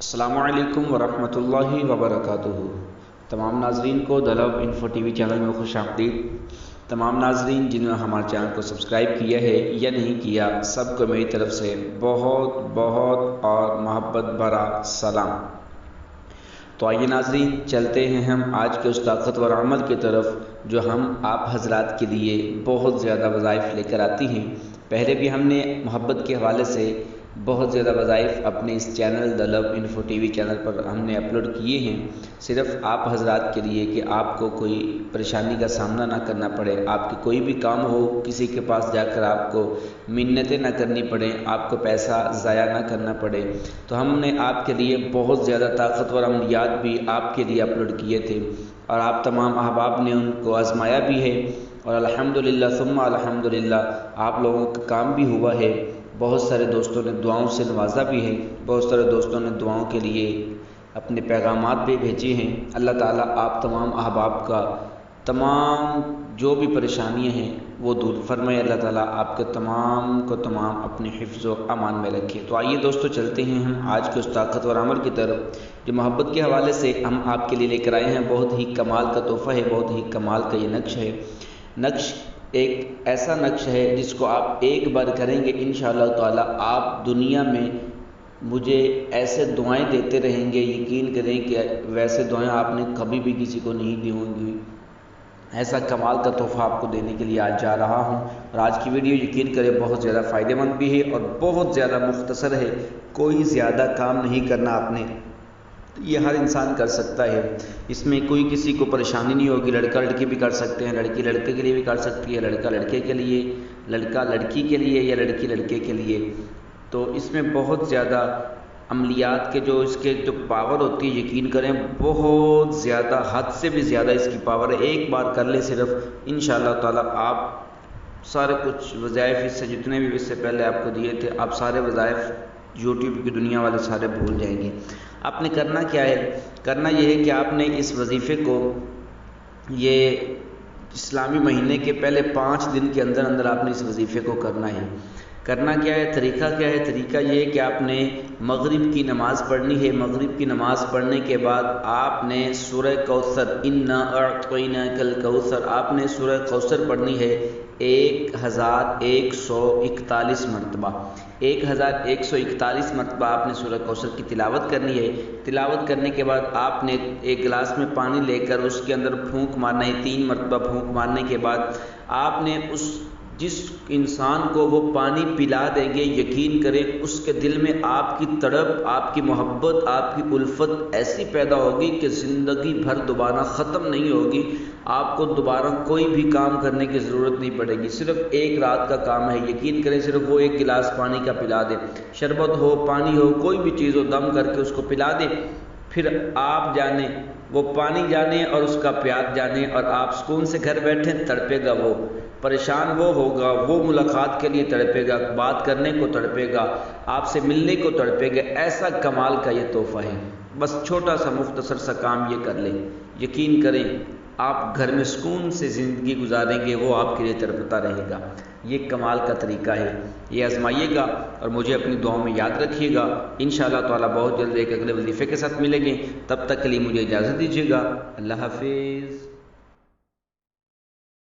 السلام علیکم ورحمۃ اللہ وبرکاتہ۔ تمام ناظرین کو دلب انفو ٹی وی چینل میں خوش آمدید۔ تمام ناظرین جنہوں نے ہمارے چینل کو سبسکرائب کیا ہے یا نہیں کیا، سب کو میری طرف سے بہت بہت اور محبت بھرا سلام۔ تو آئیے ناظرین، چلتے ہیں ہم آج کے اس طاقتور عمل کی طرف جو ہم آپ حضرات کے لیے بہت زیادہ وظائف لے کر آتی ہیں۔ پہلے بھی ہم نے محبت کے حوالے سے بہت زیادہ وظائف اپنے اس چینل دلب انفو ٹی وی چینل پر ہم نے اپلوڈ کیے ہیں، صرف آپ حضرات کے لیے کہ آپ کو کوئی پریشانی کا سامنا نہ کرنا پڑے، آپ کی کوئی بھی کام ہو کسی کے پاس جا کر آپ کو منتیں نہ کرنی پڑیں، آپ کو پیسہ ضائع نہ کرنا پڑے۔ تو ہم نے آپ کے لیے بہت زیادہ طاقتور عملیات بھی آپ کے لیے اپلوڈ کیے تھے اور آپ تمام احباب نے ان کو آزمایا بھی ہے، اور الحمدللہ ثم الحمدللہ آپ لوگوں کا کام بھی ہوا ہے۔ بہت سارے دوستوں نے دعاؤں سے نوازا بھی ہے، بہت سارے دوستوں نے دعاؤں کے لیے اپنے پیغامات بھی بھیجے ہیں۔ اللہ تعالیٰ آپ تمام احباب کا تمام جو بھی پریشانیاں ہیں وہ دور فرمائے۔ اللہ تعالیٰ آپ کے تمام کو تمام اپنے حفظ و امان میں رکھے۔ تو آئیے دوستو، چلتے ہیں ہم آج کے اس طاقتور عمل کی طرف جو محبت کے حوالے سے ہم آپ کے لیے لے کر آئے ہیں۔ بہت ہی کمال کا تحفہ ہے، بہت ہی کمال کا یہ نقش ہے۔ نقش ایک ایسا نقش ہے جس کو آپ ایک بار کریں گے انشاءاللہ تعالیٰ آپ دنیا میں مجھے ایسے دعائیں دیتے رہیں گے، یقین کریں کہ ویسے دعائیں آپ نے کبھی بھی کسی کو نہیں دی ہوں گی۔ ایسا کمال کا تحفہ آپ کو دینے کے لیے آج جا رہا ہوں، اور آج کی ویڈیو یقین کریں بہت زیادہ فائدہ مند بھی ہے اور بہت زیادہ مختصر ہے۔ کوئی زیادہ کام نہیں کرنا آپ نے، یہ ہر انسان کر سکتا ہے، اس میں کوئی کسی کو پریشانی نہیں ہوگی۔ لڑکا لڑکی بھی کر سکتے ہیں، لڑکی لڑکے کے لیے بھی کر سکتی ہے، لڑکا لڑکے کے لیے، لڑکا لڑکی کے لیے یا لڑکی لڑکے کے لیے۔ تو اس میں بہت زیادہ عملیات کے اس کے جو پاور ہوتی ہے، یقین کریں بہت زیادہ، حد سے بھی زیادہ اس کی پاور ہے۔ ایک بار کر لیں صرف، انشاءاللہ تعالیٰ آپ سارے کچھ وظائف اس سے جتنے بھی اس سے پہلے آپ کو دیے تھے، آپ سارے وظائف یوٹیوب کی دنیا والے سارے بھول جائیں گے۔ آپ نے کرنا کیا ہے؟ کرنا یہ ہے کہ آپ نے اس وظیفے کو یہ اسلامی مہینے کے پہلے 5 دن کے اندر اندر آپ نے اس وظیفے کو کرنا ہے۔ کرنا کیا ہے؟ طریقہ کیا ہے؟ طریقہ یہ ہے کہ آپ نے مغرب کی نماز پڑھنی ہے۔ مغرب کی نماز پڑھنے کے بعد آپ نے سورہ کوثر، انا اعطیناک الکوثر، آپ نے سورہ کوثر پڑھنی ہے 1141 مرتبہ۔ 1141 مرتبہ آپ نے سورہ کوثر کی تلاوت کرنی ہے۔ تلاوت کرنے کے بعد آپ نے ایک گلاس میں پانی لے کر اس کے اندر پھونک مارنا ہے 3 مرتبہ۔ پھونک مارنے کے بعد آپ نے جس انسان کو وہ پانی پلا دیں گے، یقین کریں اس کے دل میں آپ کی تڑپ، آپ کی محبت، آپ کی الفت ایسی پیدا ہوگی کہ زندگی بھر دوبارہ ختم نہیں ہوگی۔ آپ کو دوبارہ کوئی بھی کام کرنے کی ضرورت نہیں پڑے گی، صرف ایک رات کا کام ہے۔ یقین کریں صرف وہ ایک گلاس پانی کا پلا دے، شربت ہو، پانی ہو، کوئی بھی چیز ہو، دم کر کے اس کو پلا دے، پھر آپ جانیں وہ پانی جانے اور اس کا پیاس جانے، اور آپ سکون سے گھر بیٹھیں۔ تڑپے گا وہ، پریشان وہ ہوگا، وہ ملاقات کے لیے تڑپے گا، بات کرنے کو تڑپے گا، آپ سے ملنے کو تڑپے گا۔ ایسا کمال کا یہ تحفہ ہے، بس چھوٹا سا مختصر سا کام یہ کر لیں، یقین کریں آپ گھر میں سکون سے زندگی گزاریں گے، وہ آپ کے لیے تڑپتا رہے گا۔ یہ کمال کا طریقہ ہے، یہ آزمائیے گا اور مجھے اپنی دعاؤں میں یاد رکھیے گا۔ انشاءاللہ تعالیٰ بہت جلد ایک اگلے وظیفے کے ساتھ ملیں گے، تب تک کے لیے مجھے اجازت دیجیے گا۔ اللہ حافظ۔